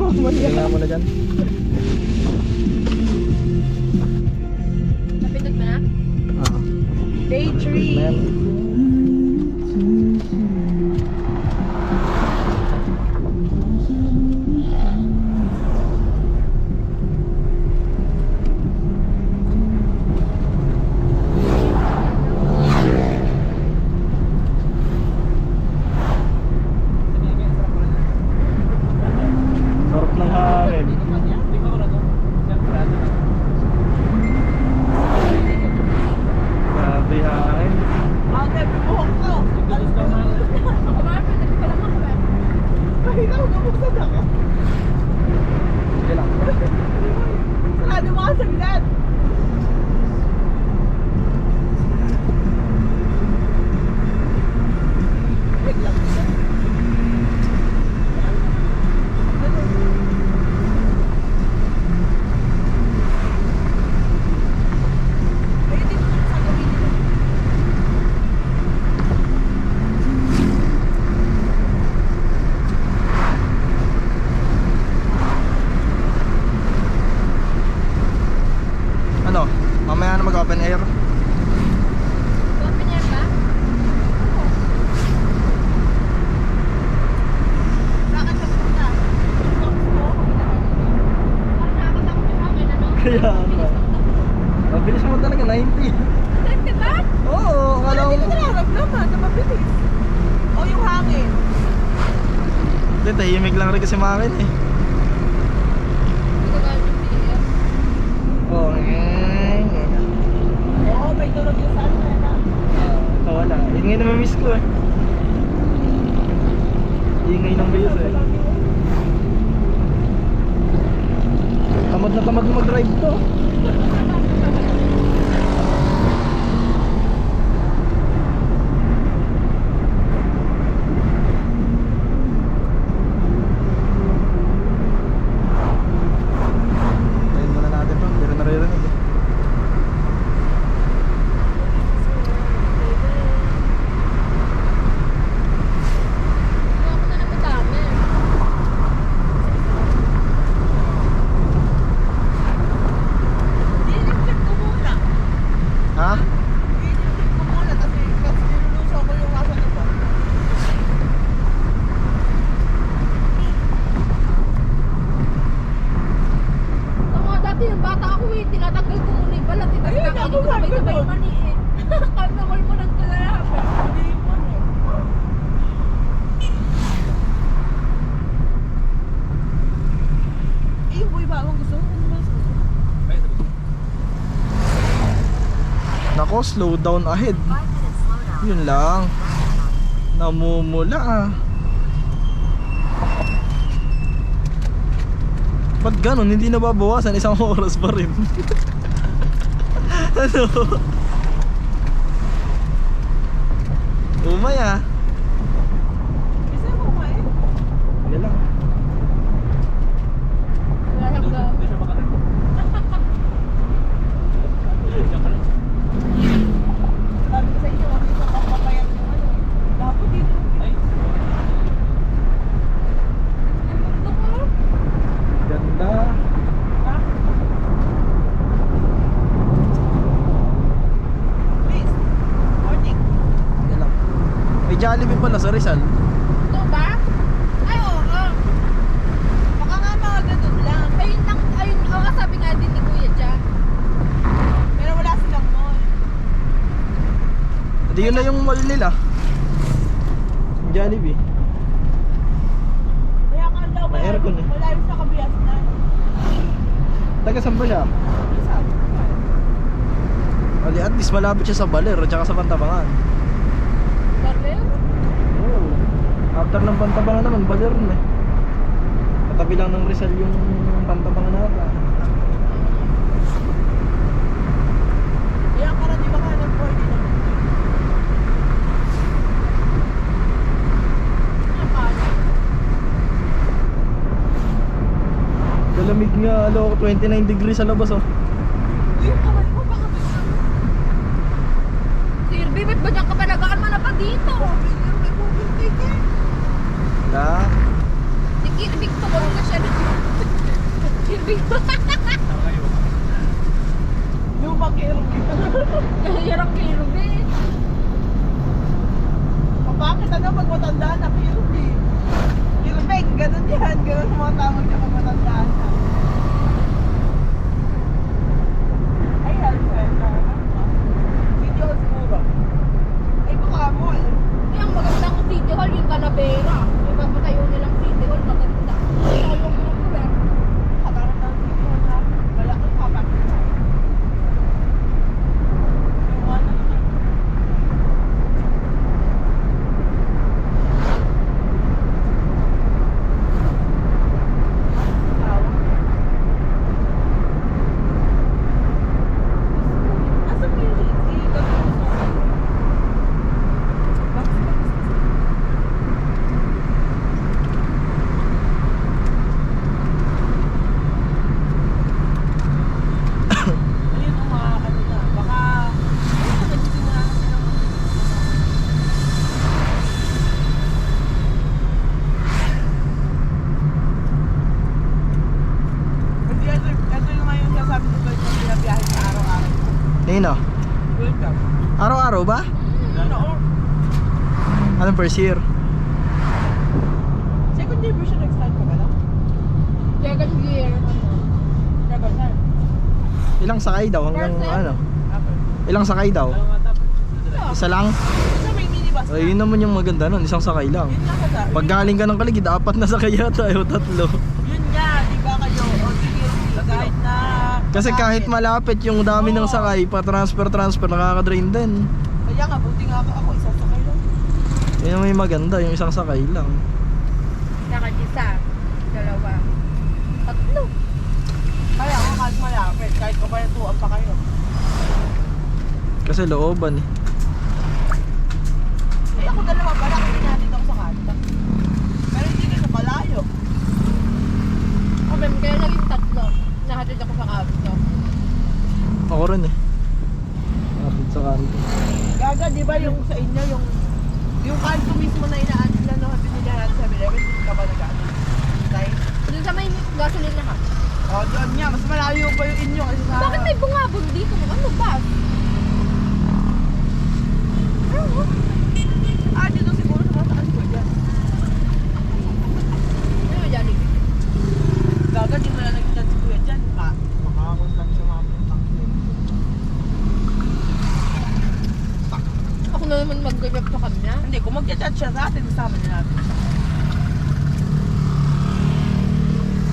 Tingnan mo na dyan. Napindot mo na? Ah. Day 3. Sarap ng hangin. Grabe hangin. Ate, buhok ko. Kumain, pwede pa lang ako ba? Ay, ikaw, nabuksan ako. Sige lang. Sarado mo ka saglit. Wait lang. Ay, hindi mo na sasabihin nila. Ano? Mamaya na mag-open air. Open yan ba? Bakit ka pumunta? Parang nakakatakot yung hangin, ano? Kaya nga. Mabilis mo talaga, 90. Diba? Oo, akala Hindi ko. ko nararamdaman na mabilis. O yung hangin. Hindi, tahimik lang rin kasi mamin eh. Hindi ko kaya yung PM. Oo, Oo, may tulog yung saan na. ito wala. Yun nga namamiss ko eh. Ingay ng bios eh. Tamad na tamad mag-drive to. Tayin muna natin to, hindi rin naririnig eh. Hindi ako na napadami. Diniptip ko muna. Ha? Diniptip ko muna kasi nilulusaw ko yung kaso nito. Tama, dati yung bata ako eh, tinatanggal ko muna yung balat eh. Tapos Ayun, kakainin ako ko sabay-sabay ganun. yung mani eh. Kamawal mo ng kalahapon. Hindi mo eh. Eh, yung boy bawang gusto mo? Ano ba gusto mo? Nako, slow down ahead. Yun lang. Namumula ah. Ba't ganun? Hindi nababawasan, isang oras pa rin. Ano? Umay ah. Isa mo ba eh? Yan lang. Wala lang ba? Sabi ko sa inyo, huwag dito papapayat yung ano. Dapat dito. Ito ko. Ganda. Ha? Please. Morning. Yan lang. May Jollibee pala sa Rizal. Ito ba? Ay, oo. Baka nga mga ganun lang. Ayun lang, ayun, oo, sabi nga din ni Kuya dyan. Pero wala silang mall. Hindi yun na yung mall nila. Yung Jollibee. Kaya nga daw, May aircon eh. malayo sa kabias na. Taga saan ba siya? Sabi ko nga. At least malapit siya sa Baler at saka sa Pantabangan. Barber? Oo. After ng Pantabangan naman, Baler na eh. Katabi lang ng Rizal yung Pantabangan nata. Kaya ka na di ba ka ng 40 na? Kalamig nga, 29 degrees sa labas oh. Uy, yung kamay mo, baka may naman. Sirbi, ba't ba dyan ka palagaan man na pa dito? May moving ticket. Na? Dikit, ko ka siya. Kirby. Lumang Kirby. Hirap Kirby. Bakit ano pag matanda na Kirby? Kirby, ganun yan. Ganun mga tawag niya pag matanda na. Ay, Alfred. Video siguro. Ay, baka mo eh. Yung magandang City Hall, yung Calavera. Yung papatayo nilang City Hall, maganda. Ito yung grupo eh. Katarang ng video na. Malaki pa ba? Yung ano yun. Nino? Welcome. Araw-araw ba? Anong first year? Second year ba siya nag-start pa ba lang? Second year. Second year. Ilang sakay daw hanggang First year? ano? Ilang sakay daw? Isa lang? Ito may minibus na. Ay, yun naman yung maganda nun, isang sakay lang. Yun nga sa Pag galing ka ng Kaligid, 4 na sakay yata, o 3. Yun nga, di ba kayo? O sige, kahit na... Kasi kahit malapit yung dami ng sakay, pa-transfer, nakaka-drain din. Kaya nga, buti nga ako, isang sakay lang. Yun naman yung maganda, yung isang sakay lang. Saka isa, dalawa, tatlo. Kaya ako kahit malapit, kahit kabayatuan pa kayo. Kasi looban eh. Hindi ako dalawa pala, kasi natin ako sa kanta. Pero hindi ka sa palayo. Okay, kaya naging tatlo. Nahatid ako sa kanto. Ako rin eh. Kapit sa kanto. Gaga, di ba yung sa inyo, yung kanto mismo na inaanod na no, binigyan sa 7-Eleven, hindi ka ba nag-ano? Tayo? Doon sa may gasolina ka. O, doon nga, mas malayo pa yung inyo kasi sa... Bakit may bungabon dito? Ano ba? Ah, dito siguro sa mataas ko dyan. Ano yung Jollibee? Gaga, di mo na nag-chat si Kuya dyan. Makakakot lang siya mga taxi. Ako na naman mag-grab sa kanya. Hindi, kung mag-chat siya sa atin, kasama niya natin.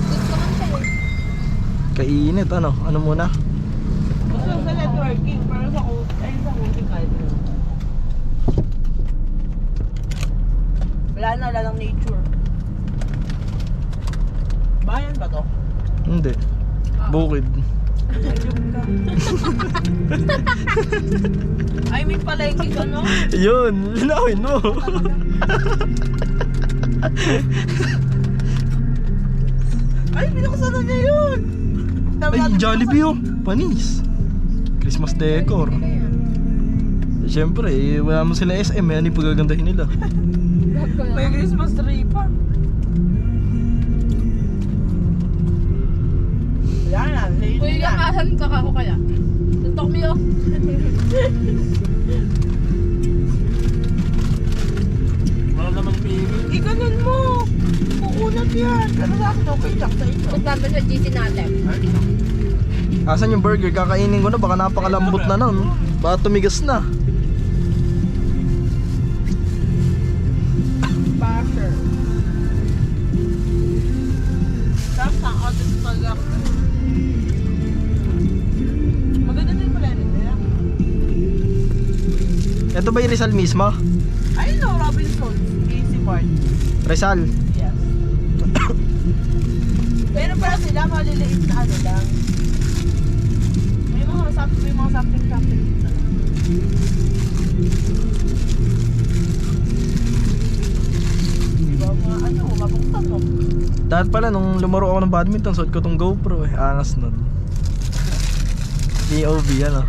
Gusto naman siya eh. Kainit, ano? Ano muna? Gusto sa networking, pero sa coding kahit ano. Wala ng nature. Bayan ba to? Hindi. Bukid. Ayun ka. Ay, may palengke ka, no? Yun, linawin mo. Ay, pinakasalan niya yun! Ay, Jollibee oh. Panis. Christmas decor. Siyempre, eh, wala mo sila SM, eh, ano yung pagagandahin nila? Grab ko May lang. Christmas tree pa. Wala na, late Uy, na. asan ka ako kaya? Tutok mo yun. Wala namang pili. Ikanon mo! Kukunat yan! Pero sa akin, okay lang sa inyo. Punta ba sa GC natin? Asan yung burger? Kakainin ko na, baka napakalambot na nun. Baka tumigas na. Basher. Tapos ang atin talaga. Maganda din pala rin nila. Ito ba yung Rizal mismo? Ayun no, Robinson's. Easy part. Rizal. Yes. Pero para sila, maliliit na ano lang. May mga something na. Diba mga ano, mabuksan no? Dahil pala, nung lumaro ako ng badminton, suot ko tong GoPro eh. Angas nun. POV, ano?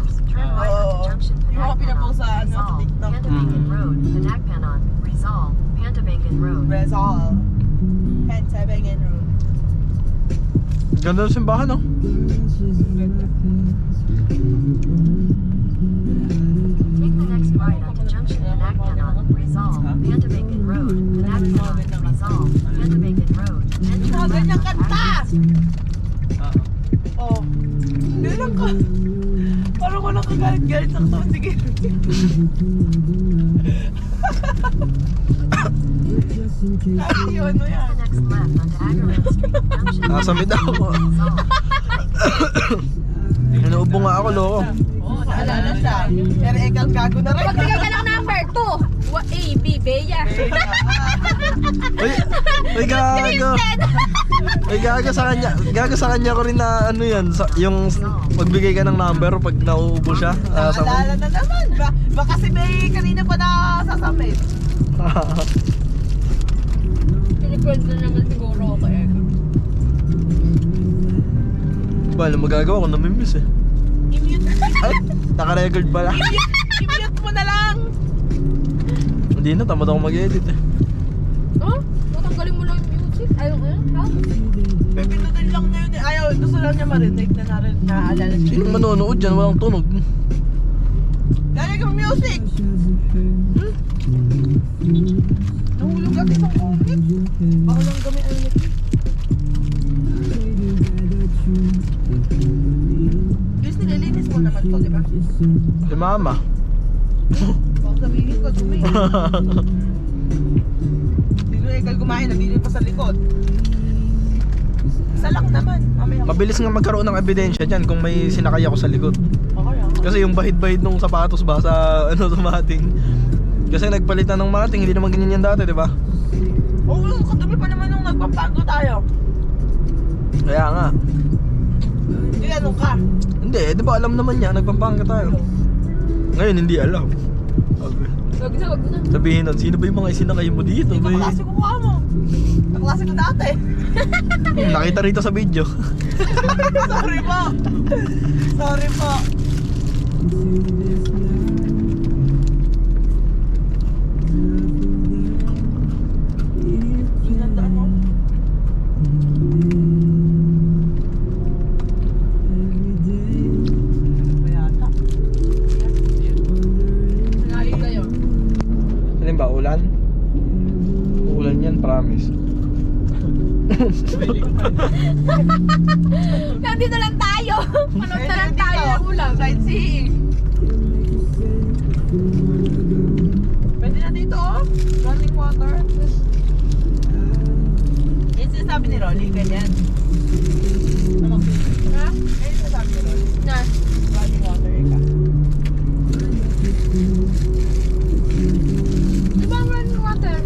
Oo. Yung mga pinapost sa ano, sa TikTok. Pantabangan Road, Panagpanon, Rizal, Pantabangan Road. Rizal. Pantabangan Road. Ganda ng simbahan, no? Take the next right onto Junction Panagpanan, Rizal, Pandabacan Road, Panagpanan, Rizal, Pandabacan Road, and turn left Ganyan onto kanta! Agriculture. Oh. Ganyan ka. Parang walang kagalit-galit sa katawan. Sige. Ay, yun, ano yan? Take the next left onto Agaran Street, Junction Nasamid ako. Rizal. Inuubo nga ako, loko. Oo, naalala siya. Pero ekal gago na rin. Magbigay ka ng number 2. A, B, Bea. Uy, gago. Uy, gago sa kanya. Gago sa kanya ko rin na ano yan. Yung magbigay ka ng number pag nauubo siya. Naalala na naman. Baka si May kanina pa na sasamit. Pinikwento na naman siguro ako eh. Ba, ano magagawa ko? Namimiss eh. I-mute. Ay, naka-record pala. I-mute mo na lang. Hindi na, tamad ako mag-edit eh. Huh? Matanggalin mo lang yung music? Ayaw nga? Ha? Pipindutin lang niya yun eh. Ayaw, gusto lang niya marinig na naalala siya. Sinong manonood dyan? Walang tunog. Galing yung music. Nahulog at isang comment. Baka lang kami ano nito. Please nililinis mo naman to, di ba? Si mama. Baka sabihin ko, dumi. Sino ekal kumain, nabili pa sa likod. Isa lang naman. Mamaya. Mabilis nga magkaroon ng ebidensya dyan kung may sinakay ako sa likod. Okay ah. Kasi yung bahid-bahid nung sapatos ba sa ano sa mating. Kasi nagpalitan ng mating, hindi naman ganyan yan dati, di ba? Oo, kadumi pa naman nung nagpampago tayo. Kaya nga. Hindi, ano ka? Hindi, di ba alam naman niya, nagpampangka tayo. Ngayon hindi alam. Wag na, wag na. Sabihin nun, sino ba yung mga isinakay mo dito? Hindi ko Bay? kaklase ko mukha mo. Kaklase ko dati. Nakita rito sa video. Sorry po. Sorry po. Sinandaan mo? Mayata. Nangali kayo. Alin ba, ulan? Ulan yan, promise. Nandito lang tayo. Manood na lang tayo ng ulam. Sightseeing. Pwede na dito oh. Running water. Yung sinasabi ni Rolly, ganyan. Ha? Yung sinasabi ni Rolly. Na. Running water ka. Di ba ang running water?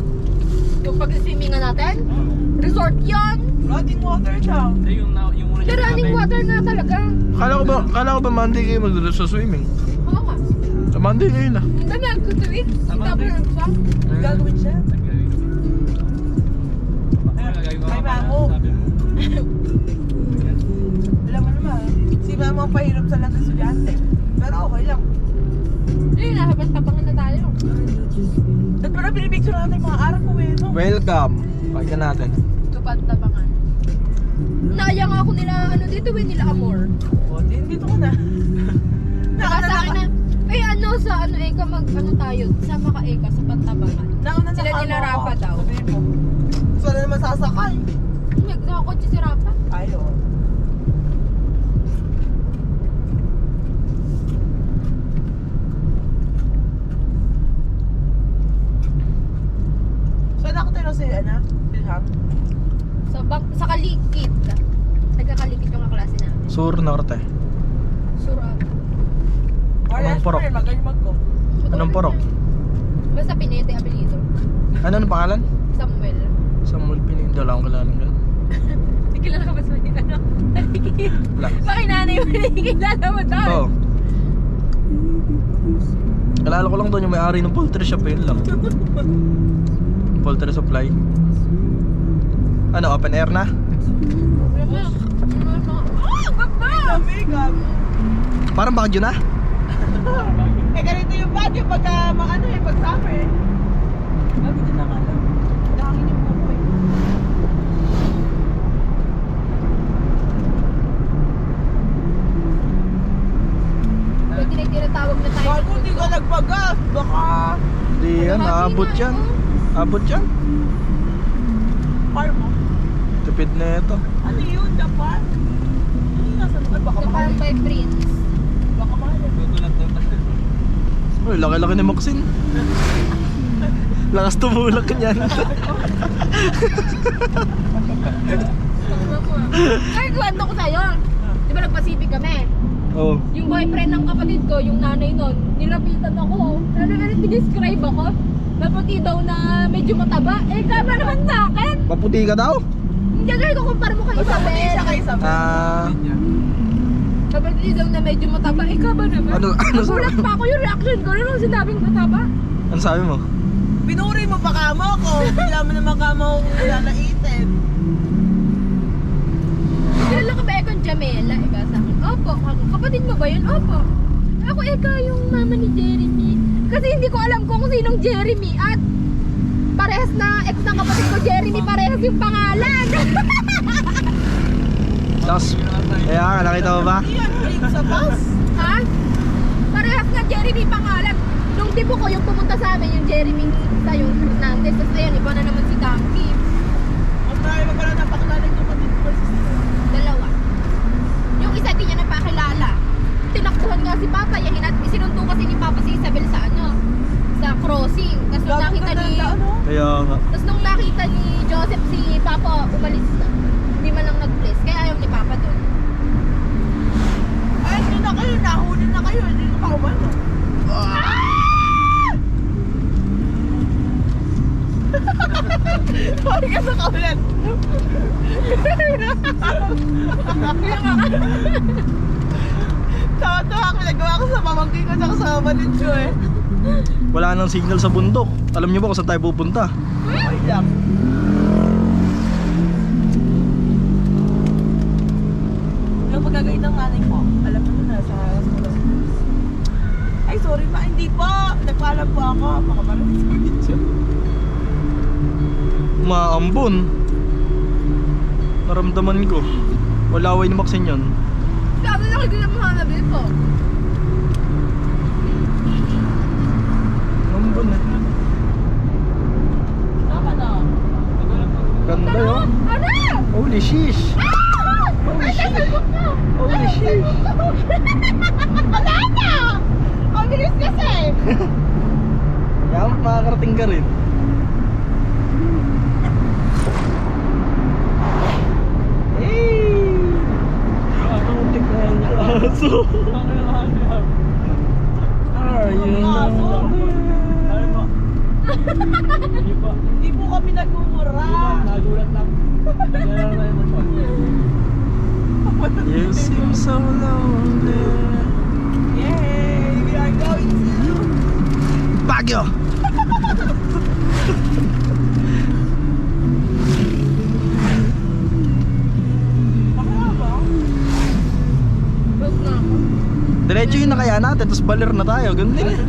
Yung pag-swimming natin? Resort yon. Running water siya. Yung running water nga talaga. Kala ko ba Monday kayo magdala sa swimming? Oo nga. Sa Monday ngayon ah. Hindi na nagtutuwid. Tapos nagsang. Gagawin siya. Ay, mamo. Alam mo naman, si mama ang pahirap sa lahat ng estudyante. Pero okay lang. Ayun na, habang tapangan na tayo. At parang pinipicture natin yung mga araw ko eh, no? Welcome. Pakita natin. Tupad tapangan. Nayang ako nila, ano dito eh, nila Amor. O, dito ko na. Saka sa akin na, ay ano sa ano Eka ano tayo, sama ka Eka sa pantabangan. Nauna na Sila ako. nila Rafa daw. Sabihin mo. Gusto na naman sasakay. Nagkakotse si Rafa. Ayaw. Saan ako tayo si Ana? Bilham? Sa Kalikit. Nagkakalikit yung kaklase namin. Sur Norte. Surat. Anong porok? Magaling mag-go. Anong porok? Basta Pinete Apelido. Ano ang pangalan? Samuel. Samuel Pinindo lang kilala ng gano'n. Hindi kilala ka ba sa mga ano? Wala. Bakit nanay mo hindi kilala mo doon? Oo. Kilala ko lang doon yung may-ari ng poultry shop, yun lang. Poultry supply. Ano, open air na? Baba! Sabi, gabi. Parang Baguio na? Eh, ganito yung bagyo pagka, ano eh, pag summer eh. Gabi din ang alam. Dahil yung buko eh. Baka Di yan, aabot yan. Abot yan. car mo. Tipid na ito. Ano yun? Japan? Nasa naman? Baka mahal. Japan by Prince. Baka mahal. Uy, laki-laki ni Maxine. Lakas tumulak yan. Ay, kwento ko sa'yo. Di ba nag-Pacific kami? Oh. Yung boyfriend ng kapatid ko, yung nanay nun, nilapitan ako. Ano na describe ako? Maputi daw na medyo mataba. Eh, kama naman sa akin. Maputi ka daw? Hindi agad ko kumpara mo kay Masaputi siya Isabel. kay Isabel. Maputi daw na medyo mataba. Eh, kama naman. Ano sabi Nagulat mo? pa ako yung reaction ko nung sinabing mataba. Ano sabi mo? Pinuri mo pa kamo ko. Bigla mo naman kamo lalaitin. Kilala ka ba Ekon Jamela? Ika sa akin. Opo. Kapatid mo ba yun? Opo. Ako Eka yung mama ni Jeremy. Kasi hindi ko alam kung sinong Jeremy. At parehas na ex ng kapatid ko Jeremy. Parehas yung pangalan. Tapos, kaya ka, nakita mo ba? Iyan, break sa bus. Ha? Parehas nga Jeremy pangalan. Nung tipo ko yung pumunta sa amin yung Jeremy sa yung Hernandez. Tapos ayun, iba na naman si Dumpy. Ang tayo mo pala napakilala yung kapatid ko. Dalawa. Yung isa di niya napakilala. Tinakbuhan nga si Papa. Isinundo kasi ni Papa si Isabel sa ano? Sa crossing. Tapos nung nakita ni... Kaya nga. Tapos nung nakita ni Joseph si Papa umalis na. Hindi man lang nag-bless. Kaya ayaw ni Papa doon. Ay, hindi na kayo. Nahuli na kayo. Hindi na pa umano. Sorry ka sa kaulan. Tawa-tawa ako. Nagawa ko sa pamangkin ko sa kapatid ko eh. Wala nang signal sa bundok. Alam niyo ba kung saan tayo pupunta? Ay, lang. Yung pagkagayin ng nanay ko, alam mo na sa ay, sorry ma, hindi po. Nagpaalam po ako. Baka parang Maambon. Naramdaman ko. Walaway ni Maxine yun. Sabi na hindi na mahanabi po. Maambon eh. Tama na. Ganda yun. Ano? Holy shish. Holy shish. Holy shish. Wala na! Ang bilis kasi! Yan, makakarating ka rin. Hey! Nakakamutik na yan yung aso. Hindi po kami nagmumura. Nagulat lang. You seem so lonely. Yay! We are going to... Baguio! Broke na ako. Diretso yun na kaya natin, tapos baler na tayo. Ganun din eh.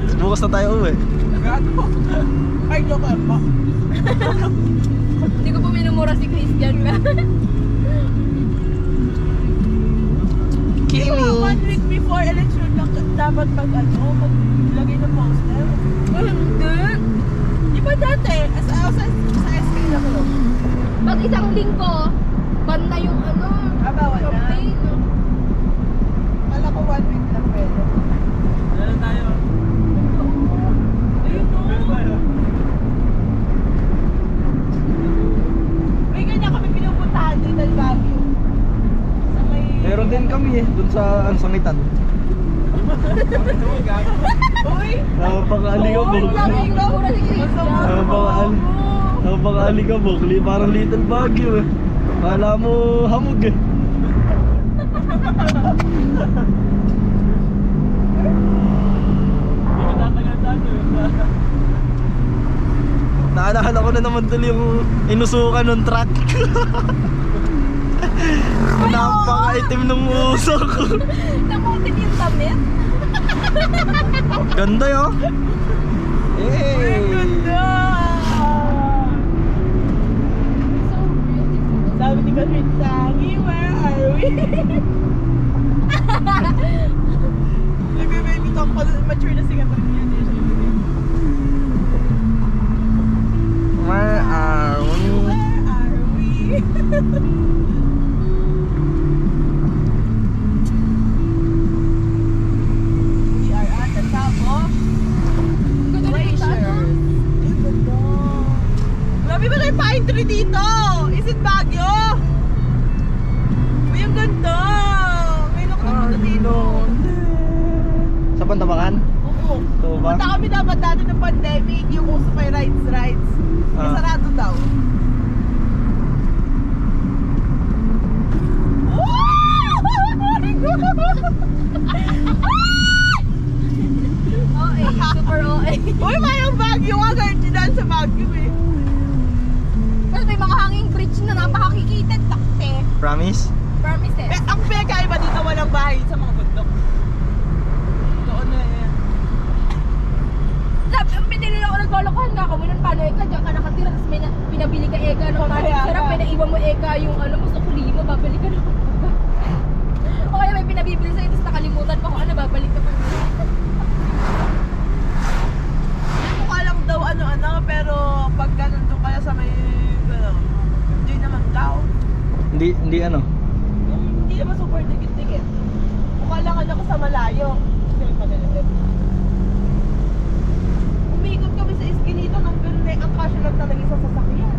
Tapos bukas na tayo uwi. Gago. Ay, joke lang po. Hindi ko po minumura si Christian ka. Di ba, 1 week before election lang dapat maglagay ng poster? Hindi. Di ba dati, sa SK lang ko. Pag isang linggo, ban na yung ano, Bawal na. campaign. Kala ko 1 week lang pwede. Ayun no. May ganyan kami pinupuntahan dito sa Baguio. Sa may... Meron din kami eh, dun sa sangitan. Uy! Napaka-aligabog. Lagi yung minumura si Christian. Napaka-aligabog. Parang Little Baguio eh. Kala mo hamog eh. Naalala ko na naman tuloy yung inusukan ng truck. Napaka-itim ng uso ko. Nakutin yung damit. Ganda yun. Hey! Ganda! So beautiful. Sabi ni Catherine Tangi, where are we? Nagbe-baby talk pa. Mature na si Katrina. Where are we? Where are we? We are at the top of Ganda na dito, ano? Grabe ba tayo pine tree dito? Is it Baguio? Uy, ang ganda! Ngayon ako napunta dito. Sa Pantabangan? Oo. Oo ba? Punta kami dapat dati ng pandemic, yung uso pa yung rides. Ah. Sarado daw. OA, super OA. Uy, mayroong Baguio nga, guard dyan sa Baguio eh. Tapos may mga hanging bridge na napakakikited, takte. Promise? Promises. Ang pinakaiba dito, walang bahay sa mga bundok. Doon na yan. Sabi, pinili ako naglolokohan nga kami nun, paano Eka, diyan ka nakatira, tapos may pinabili ka Eka ng Oh, parang kaya sarap, nga. may naiwan mo Eka yung ano mo sa kulima, babalik ka na. O kaya may pinabibili sa'yo, tapos nakalimutan pa kung ano, babalik ka pa. Mukha lang daw ano-ano, pero pagka nandun kaya sa may, ano, hindi naman daw. Hindi ano? Yung hindi naman super dikit-dikit. Mukha lang ano ko sa malayo. Kasi may panalit. Umikot kami sa iskinito ng ganun eh. Ang kasya lang talaga sa sasakyan.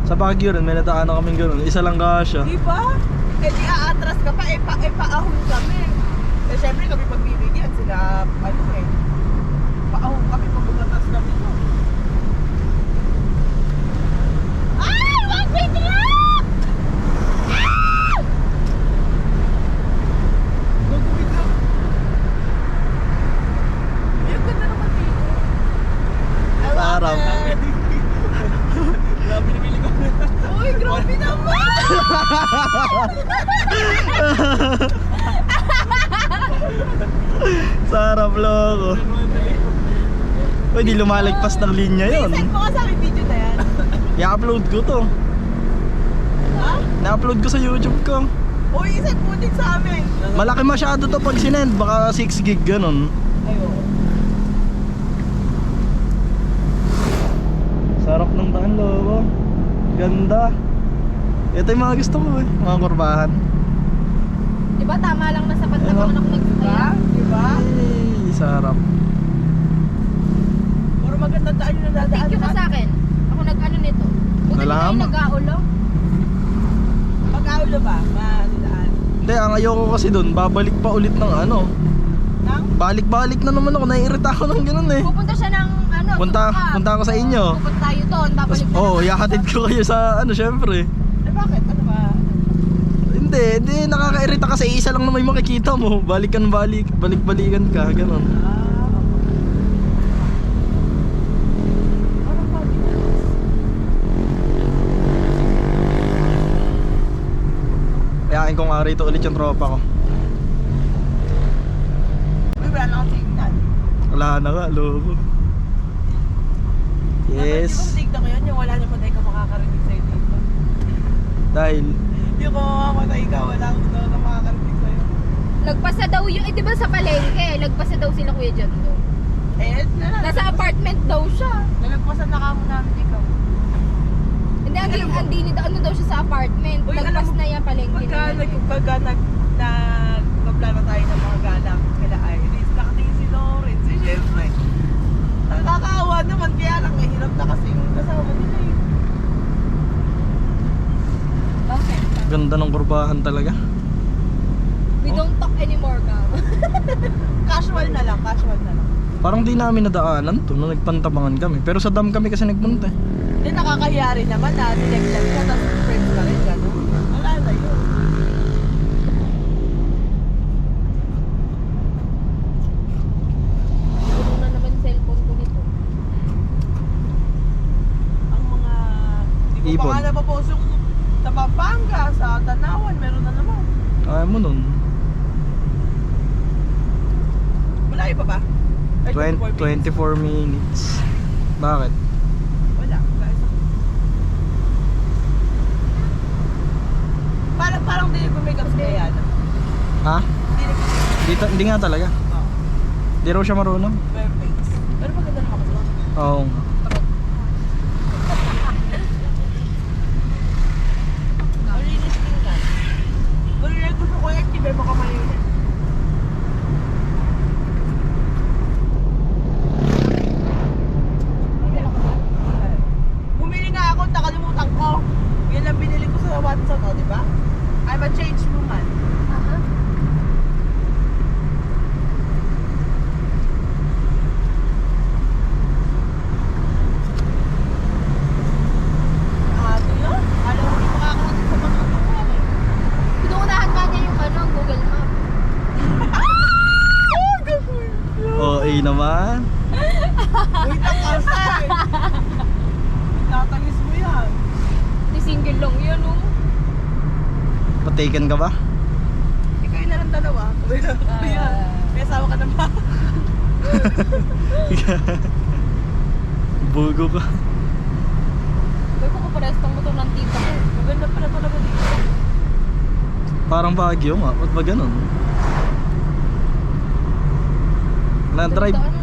Sa Baguio rin, may nataanan kaming gano'n. Isa lang kasya. Di ba? Eh di aatras ka pa, paahon kami. Eh syempre kami pagbibigyan sila, ano eh. Paahon kami pag umatas kami no. Ay! Wag may truck! Ah! Gagawin ka. Yung ganda naman dito. I love Sarap. it. Grabe namili ko. Uy, grabe naman! Sarap loko. Uy, di lumalagpas ng linya yun. Send mo ka sa akin video na yan. I-upload ko to. Ha? Na-upload ko sa YouTube ko. Uy, send mo din sa amin. Malaki masyado to pag sinend. Baka 6 gig ganun. Ayo. Sarap ng daan loko. Ganda. Ito yung mga gusto ko eh. Mga kurbahan. Diba tama lang na sapat na Ano? bang ako Diba? nag-stay? Diba? Ay, sarap. Puro magandang daan yung nadadaan. Thank you ka sa akin. Ako nag-ano nito. Buti na tayo Salamat. nag-aulo. Pag-aulo ba? Manidaan. Hindi, ang ayoko kasi dun, babalik pa ulit ng ano. Nang? Balik-balik na naman ako. Naiirita ako ng ganun eh. Pupunta siya ng ano, Punta ako sa inyo. Pupunta tayo doon, Tapos, babalik na oh, naman. yahatid ko kayo sa ano, syempre. Eh bakit? Ano ba? Hindi, nakakairita kasi isa lang na may makikita mo. Balik-balikan ka, ganun. Parang Pilipinas. Kayain ko nga rito ulit yung tropa ko. Uy, wala na akong signal. Wala na nga, loko. Dapat Yes. yung tignan ko yun, yung wala naman tayo ka makakarinig sa'yo dito. Dahil, Yung kung makamatay ka, wala akong daw na makakarinig sa'yo. Nagpasa daw yung, eh di ba sa palengke, nagpasa daw sila Kuya John doon. Eh, Nasa apartment daw siya. nalagpasan na kamo namin ikaw. Hindi, andini daw, ano daw siya sa apartment. Uy, alam Nagpas mo, na yan palengke na yan. nagpaplano tayo ng mga galak kila Iris, nakatingin si Lawrence, eh syempre. Nakakaawa naman, kaya lang mahirap na kasi yung kasama nila eh. Bakit? ganda ng kurbahan talaga. We don't talk anymore, ka. Casual na lang, casual na lang. Parang di namin nadaanan to nung nagpantabangan kami. Pero sa dam kami kasi nagpunta eh. Hindi, nakakahiya rin naman na nilaglag ka, tapos friends ka rin, gano'n. Wala na yun. Puno na naman cellphone ko nito. Ang mga, hindi ko Ibon. pa nga napapost yung sa Pampanga, sa Tanawan, meron na naman. Kaya mo nun. Malayo pa ba? Ay, 24 minutes. Bakit? Wala. Parang di ko make-up kaya yan. Ha? Hindi Hindi nga talaga. Di raw siya marunong. Fairfax. Pero maganda naman ako. Oo nga. Malinis tingnan. Kung gusto ko yan, tiba mo kamay yun. Bumili nga ako, nakalimutan ko. Yun lang binili ko sa Watson, di ba? I'm a change woman. Aha. Ito yun? Alam mo, hindi makakarating sa mga tuwan eh. Pinuunahan nga niya yung ano, Google Map. OA naman. Wait lang kasi. Tatangis mo yan. Di single lang yun, oh. Patikan ka ba? Ikaw yun na lang dalawa. Kuya, may asawa ka na ba? Bugo ka. Uy, kung kapares tong motor ng tita ko. Maganda pala talaga dito. Parang Baguio nga. Ba't ba ganun?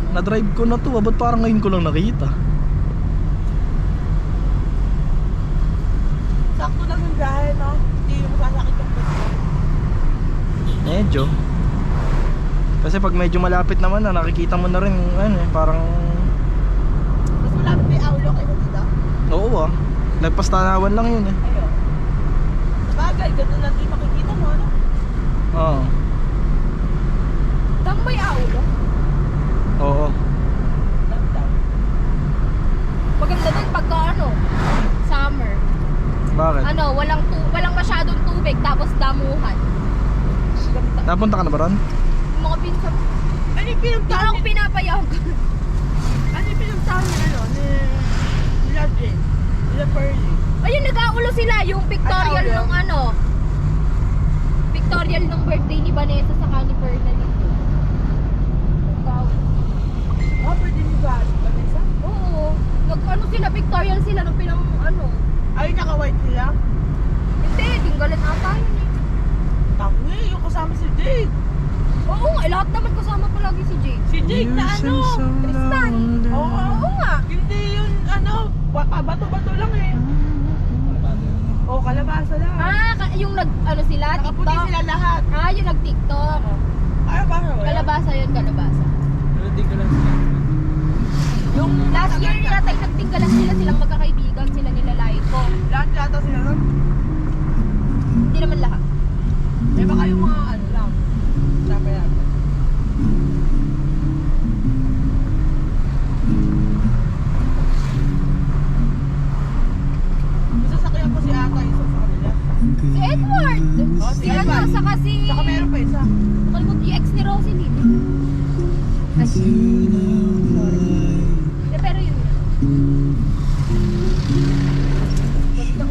Na-drive ko na to. Ba't parang ngayon ko lang nakita? Sakto lang yung biyahe, no? Hindi mo sasakit yung bus. Medyo. Kasi pag medyo malapit naman na, nakikita mo na rin, ano eh, parang... Mas malapit may aulo kayo dito. Oo ah. Lagpas tanawan lang yun eh. Ayun. Sabagay, ganun lang yung makikita mo, ano? Oo. Tang may aulo. Oo. Damdam. Maganda din pagka ano, summer. Bakit? Ano, walang masyadong tubig tapos damuhan. Ganda. Napunta ka na ba ron? Yung mga pinsan, Ano yung hindi pinagtahan ako pinapayagan. Ano yung pinagtahan niya, ano? Nila Jane. Nila Pearly. Ayun, nag-aulo sila yung pictorial Ay, aulo. nung ano. Pictorial nung birthday ni Vanessa sa ni Fernandez. Ah, pwede niyo ba? Vanessa? Oo. Nag-ano sila, pictorial sila nung pinang ano. Ay, naka-white sila? Hindi, tinggalan ata yun eh. Tangi, yung kasama si Jake. Oo nga, lahat naman kasama palagi si Jake. Si Jake na ano? Tristan. Oo. Oo nga. Hindi yun, ano? Bato-bato lang eh. Oo, kalabasa lang. Ah, yung ano sila, Nakaputi TikTok. sila lahat. Ah, yung nag-TikTok. Ay, bakit wala? Kalabasa yun, kalabasa. Yung Last year yata yung nagtinggalan sila, silang magkakaibigan, sila nila Laiko. lahat yata sila nun. Hindi naman lahat. Eh, baka yung mga ano lang. Sabi natin. Masasakyan ko si Ata, isa sa kanila. Si Edward! Oh, si Si ano, Edward. saka si... Saka meron pa isa. Kalimut yung ex ni Rosalie. Ay, sorry. Eh, pero yun. Basta,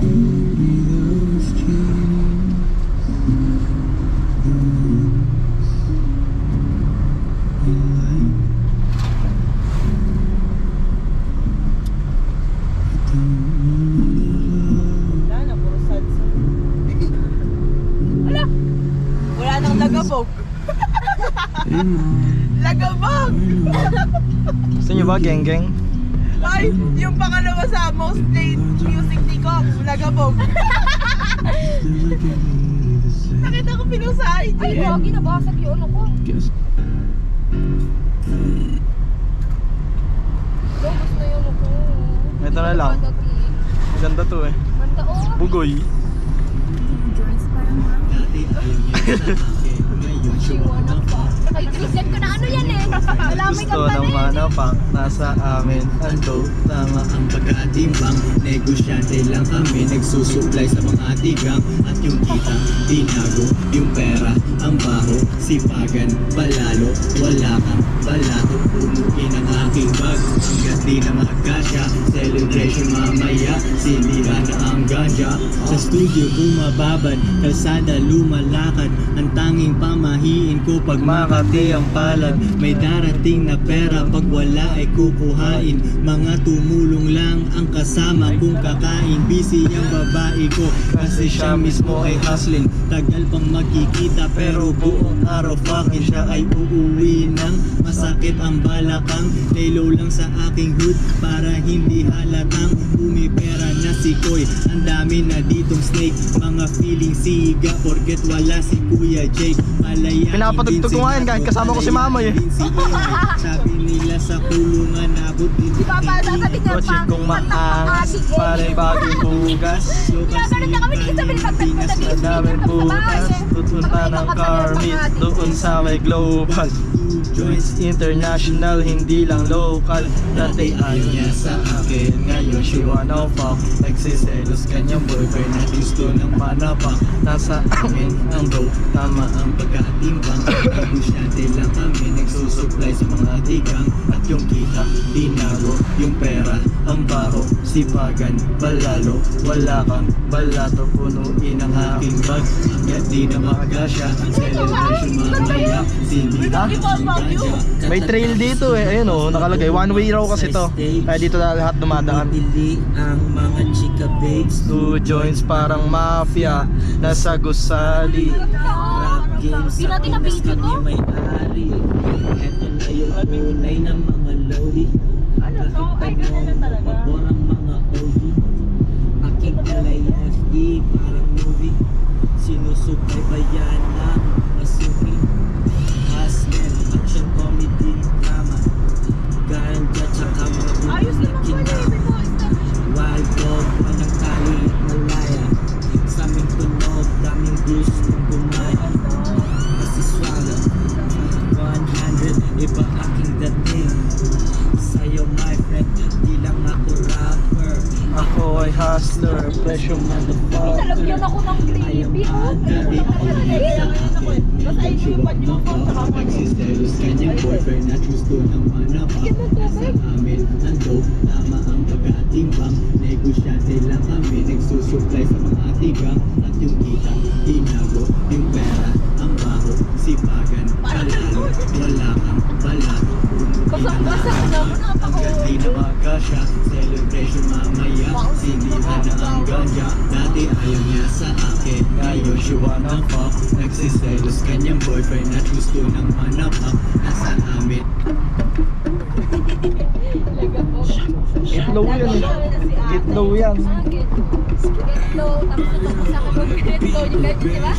Wala na, puro salsa. Wala! Wala nang lagabog. Lagabog! Gusto nyo ba, geng-geng? Ay, yung pangalawa sa most played music ni Kong, lagabog. Nakita ko pinusay. ay, gagi, nabasag yung ano ko. Lobos na yung ano ko. Ito na lang. Maganda to eh. Manda, oh. Bugoy. Siwanag pa. Kay Christian ko na ano yan eh. Wala may Gusto kampana ng eh. manapak, nasa amin ando. Tama ang pagkatimbang. Negosyante lang kami, nagsusupply sa mga tigang. At yung kita, tinago, yung pera, ang baho, sipagan, palalo, wala kang balato. Punuin ang aking bag, hanggat di na magkasya. Celebration mamaya, sinira na ang ganja. Sa studio bumababad, kalsada lumalakad, ang tanging pamahalaan Mamahiin ko pag makati ang palad. May darating na pera pag wala ay kukuhain. Mga tumulong lang ang kasama kong kakain. Busy ang babae ko kasi siya mismo ay hustling. Tagal pang magkikita pero buong araw fucking siya ay uuwi ng masakit ang balakang. Lay low lang sa aking hood para hindi halatang umipera na si Koy. Ang dami na ditong snake, mga feeling siga porket wala si Kuya Jake. Malaya Pinapatugtog ko nga yan kahit kasama ko si mama eh. Sabi nila sa kulungan abot din Di ba pa sasabihin niya Kotse kong maangas, pare bagong bugas. Ginagalit na kami ni Isabel pag nagpunta Sa daming butas, tutunta ng car meet doon sa may global. Joints international, hindi lang local. Dati ayaw niya sa akin, ngayon she wanna fuck. Nagsiselos kanyang boyfriend na gusto ng manapak. Nasa amin ang go, tama ang pagkatimbang. Negosyante lang kami, nagsusupply sa mga tigang. At yung kita, dinago, yung pera, ang baro, sipagan, balalo. Wala kang balato, punuin ang aking bag. Hanggat di na makasya, ang celebration mamaya. Sindi Ha? May trail dito eh, ayun oh, nakalagay one way raw kasi to. Kaya dito na lahat dumadaan. Pili ang mga chika babes. Two joints parang mafia, nasa gusali. Rap games Di sa natin Pinas na-video kami to. may-ari. Eto na yung tunay ng mga lodi. Nakita mo, pabor ang mga oldie. Aking LAFE parang movie. Sinusukay ba yan ang masuki? Hustle, action, comedy, drama. Ganja, tsaka mga Ayos naman po kinama. Wild dog, walang tali at malaya. Sa aming tunog, daming gustong gumaya. Kasi swallow 100, iba aking dating. Sa'yo my friend, di lang ako rapper. Ako ay hustler, presyo motherfucker. Nalagyan ako ng gravy, oh. Basta iniwan niyo ako sa kapatid. Nagsistelos kanyang boyfriend at gusto ng manapak. Nasa amin ang dope, tama ang pagkatimbang. Negosyante lang kami, nagsusupply sa mga tigang. At yung kita, hinago, yung pera, ang baho, sipagan, palalo. Wala kang balato, Basang-basang na ako, hanggang di na magkasya. Celebration mamaya, sindihan na ang ganja. Dati ayaw niya sa akin, ngayon she wanna fuck. Nagsiselos kanyang boyfriend at gusto ng manapak. Nasa amin Gitlow yan eh. Gitlow yan. Getlo, tapos ito sa akin ng getlo, yung ganyan, di ba?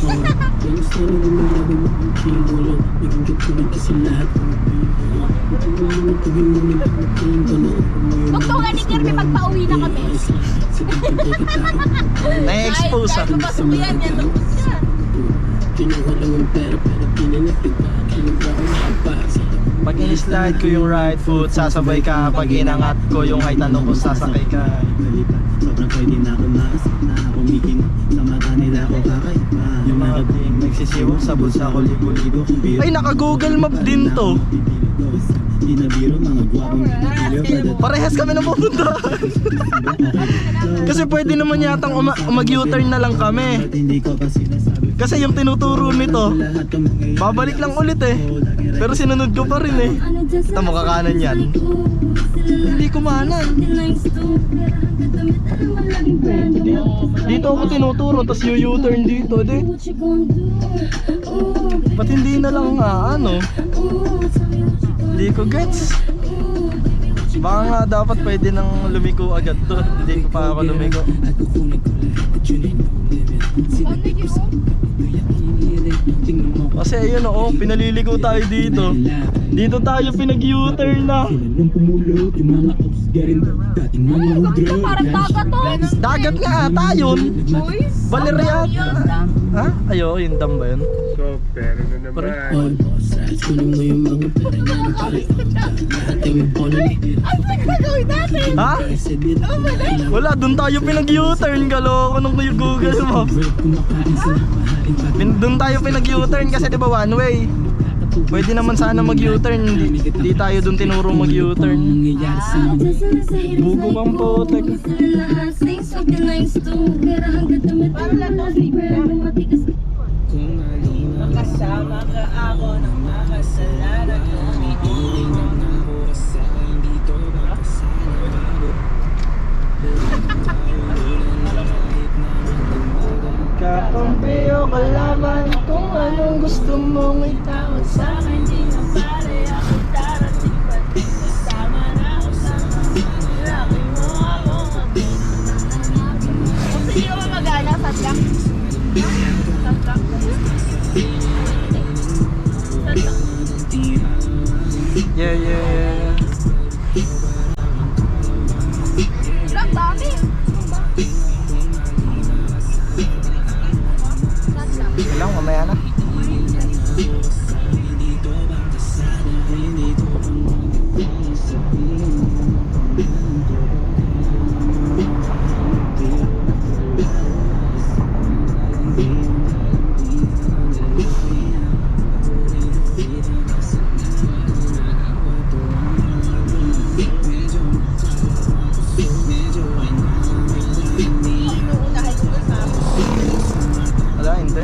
Huwag to nga ni Kirby pag pauwi na kami. Na-expose ah. Pasok ko yan, yan lang yan. Pag in-slide ko yung right foot, sasabay ka. Pag inangat ko yung height, tanong ko sasakay ka. sobrang pwede na ako maasap na ako miking. Sa mata nila ako kakaiba. Yung mga ting nagsisiwag sa bulsa ko libo-libo. Ay, naka-Google Map din to. Di na biro mga guwapong pinipilo. Parehas kami na pupuntahan. Kasi pwede naman yatang mag-U-turn na lang kami. Hindi ko pa sinasabi. Kasi yung tinuturo nito, babalik lang ulit eh. Pero sinunod ko pa rin eh. Ito mo kakanan yan. Hindi kumanan. Dito ako tinuturo, tapos U-turn dito. Di. Ba't hindi na lang nga ano? Hindi ko gets. Baka nga dapat pwede nang lumiko agad to. Hindi ko pa ako lumiko. Kasi ayun oo, pinaliligo tayo dito. Dito tayo pinag-U-turn na. Parang dagat to. Dagat nga ata yun. Valeria. Ha? Ayo, yung dam ba yun? Pero na naman. Ha? Wala, dun tayo pinag-U-turn. Galoko nung Google Maps. Dun tayo pinag-U-turn kasi diba one way. Pwede naman sana mag-U-turn. Di tayo dun tinuro mag-U-turn. Bugo kang potek. Kasama ka sa'yo kalaman kung anong gusto mong itawag sa'kin. Di na pare ako darating ba't di kasama na ako sa laki mo ako Kung hindi ko magana, sadlak. Sadlak. Sadlak. Yeah, yeah, yeah. Lang, dami. Ilang, mamaya na. Wala, hindi.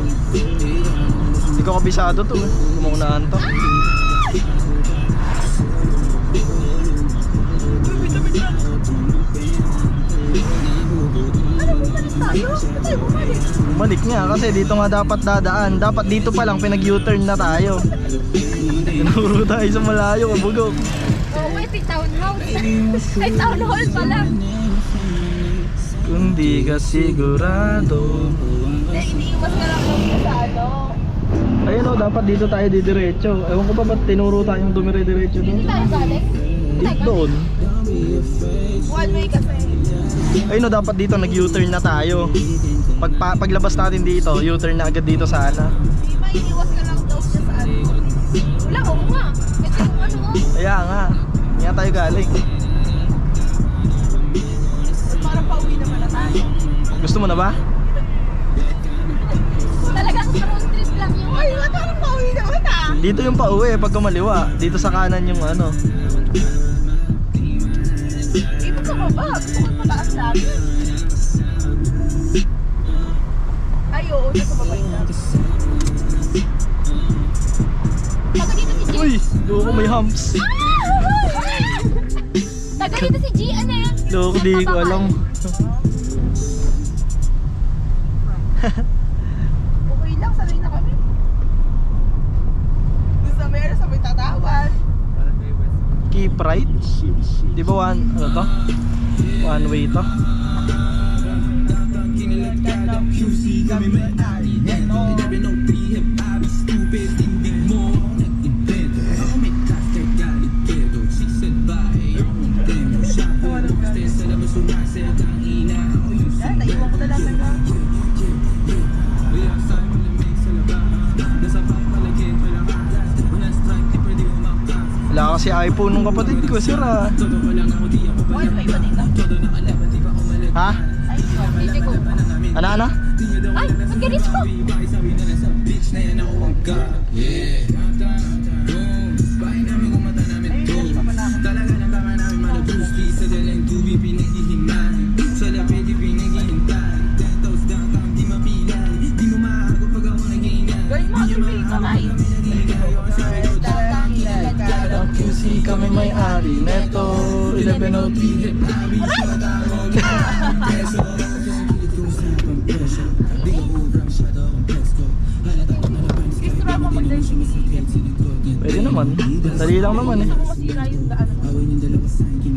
Hindi ko kabisado to eh. Kumuunahan to. Bumalik nga kasi dito nga dapat dadaan. Dapat dito pa lang pinag-U-turn na tayo. Tinuro tayo sa malayo, kabugok. Oo, may townhouse. Ay, town hall pala. Kung di ka sigurado. Iniiwas ka lang lang sa ano. Ayun o, dapat dito tayo didiretso. Ewan ko ba ba't tinuro tayong dumire-diretso Dito doon? tayo galing. Doon. One way kasi. Ayun o, dapat dito nag-U-turn na tayo. Paglabas natin dito, U-turn na agad dito sana. Di ba iniwas ka lang daw siya sa ano. Wala, oo nga. Ito yung ano, Kaya nga, nga tayo galing. Ba't parang pauwi naman na tayo. Gusto mo na ba? talagang road trip lang yung Ay, ba't parang pauwi naman ah. Dito yung pauwi pag kumaliwa. Dito sa kanan yung ano. Ibig sa baba. Bukod mataas lagi. Ay, oo. Nasa baba yun lang. Taga dito si G. Uy, loko may humps. Taga dito si G, ano yan? Loko, di ko alam. Okay lang, sanay na kami. Gusto meron sa may tatawan. Keep right. Di ba one, ano to? One way to. Yan, naiwan ko na lang na. Wala kasi iPhone ng kapatid ko, sira. One way ba dito? Ha? Ay, Hindi ko. Ano? Ay, ang galis ko. ayun, pa pala ako. Galing mo kasi dito, Mai. QC kami may-ari neto 11OT. Gusto mo mag-dancing isipin. Pwede naman. Dali lang naman eh. Masira yung daan.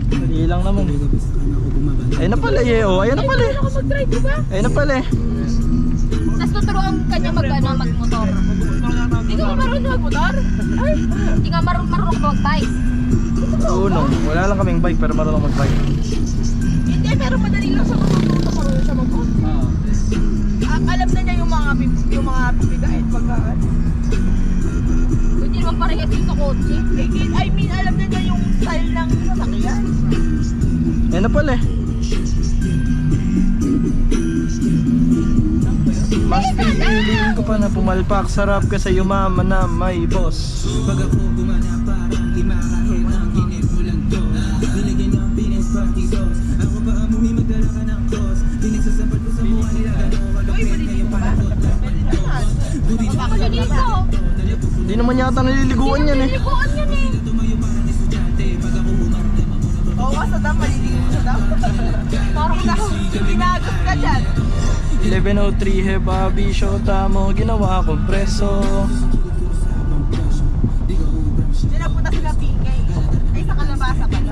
Dali lang naman. Ayun na pala eh. Oh, ayun na pala eh. Ako mag-drive, di ba? Ayun na pala eh. Tapos tuturuan kanya magmotor. Hindi ka ba marunong mag-motor? Ay, Hindi nga marunong mag-bike. Oo no. Wala lang kaming bike pero marunong mag-bike. hindi, pero madali lang siya matututo. Marunong siya mag-motor. Alam na niya yung mga pipigain pagka Hindi naman parehas yung sa kotse. I mean, alam na niya yung style ng sasakyan. Ayun na pala eh. Mas pipiliin ko pa na pumalpak. Sarap ka sa mama na may boss. Pag ako gumana parang lima kahit ang ginip mo lang to. Binigyan ng Pines party sauce. Ako pa amuhi magdala ka ng cross. Pinagsasabat ko sa mukha nila. Uy, malinis mo ba? Pwede naman. Ako naliligo. Hindi naman yata naliliguan yan eh. Naliliguan yan eh. Oo, sa dam, malinis mo sa dam. Parang Ginagos ka dyan. 11:03 heba bisyota mo ginawa kong preso. Hindi napunta sila Pingay. Ay, sa kalabasa pala.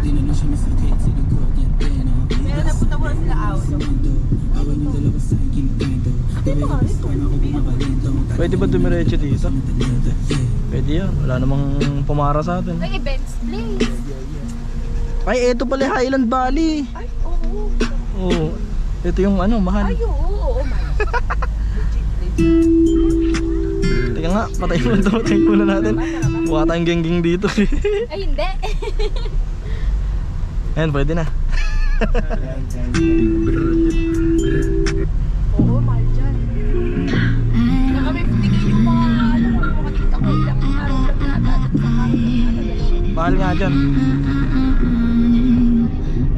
Pero napunta muna sila Auto. Pwede ba dumiretso dito? Pwede yan, wala namang pumara sa atin. May events place. Ay, eto pala Highland Valley. Ay, oo. Oo. Ito yung ano, mahal. Ay, oo. Oh my. Teka nga, patayin muna natin. Mukha tayong gengging dito. Ay, hindi. Ayan, pwede na. Oo, mahal dyan. Na kami tingin yung mga ano, makikita ko ilang araw lang natin sa Mahal nga dyan.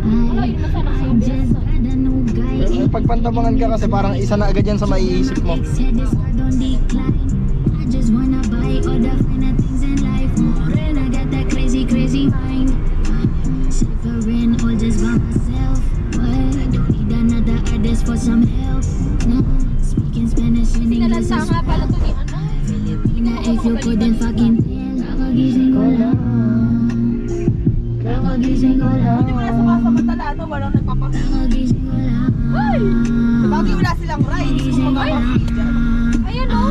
Wala, yun na sana sa events. Pag pantabangan ka kasi parang isa na agad yan sa maiisip mo. Just wanna buy all the finer things in life more and I got that crazy mind suffering all just by myself but I don't need another artist for some help no speaking Spanish and English Sinalanta is nga pala to ni ano. Filipina if you couldn't fucking tell kakagising ko lang kakagising ko lang Hindi mo na sumasamantala, ano, walang nagpapakita. kakagising ko lang Ay! Sabagay wala silang rights kung mag-upload dyan. Ayan o.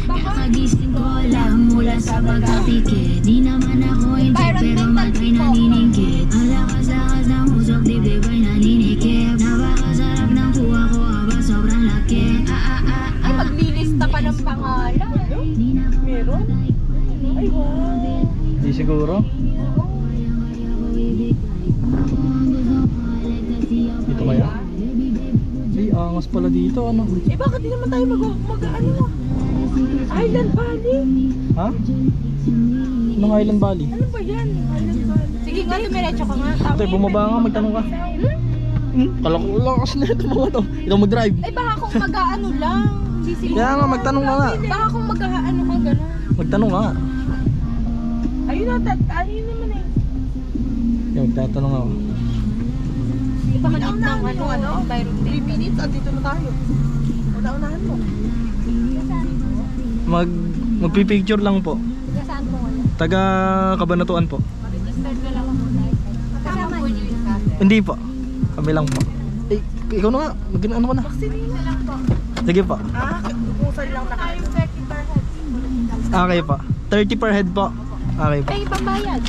Baka. kakagising ko lang mula sa pagkapikit di naman ako inject pero matay naniningkit ang lakas-lakas ng usok dibdib ay naninikip napakasarap ng kuha ko aba sobrang laki Ay, maglilista pa ng pangalan. di na ako Meron? Ay, wow. Hindi siguro. Dito kaya? Di, angas pala dito, ano? Eh, bakit di naman tayo mag-ano? Island Valley? Ha? Anong Highland Valley? Ano ba yan? Island Valley. Sige nga, dumiretso ka nga. Ate, bumaba nga, magtanong ka. Kala ko lakas na ito mga to. Ikaw mag-drive. Ay, baka kung mag-ano lang. Hindi sila. Kaya nga, magtanong ka nga. Baka kung mag-ano ka, gano'n. Magtanong ka nga. Ayun na, ayun naman eh. Yung magtatanong ako. Di ba kanit ng Una-unahan mo, ano? environment? 3 minutes, andito na tayo. Una-unahan mo. Magpipicture lang po. Taga saan po wala? Taga Kabanatuan po. Registered na lang ako tayo. Kasama niyo yung kasi. Hindi po. Kami lang po. Eh, ikaw na nga. Ano ka na? Sinila lang po. Sige po. Ah, bukusan lang na kayo. 30 per head. Okay po. 30 per head po. Okay po. Ay, pambayad.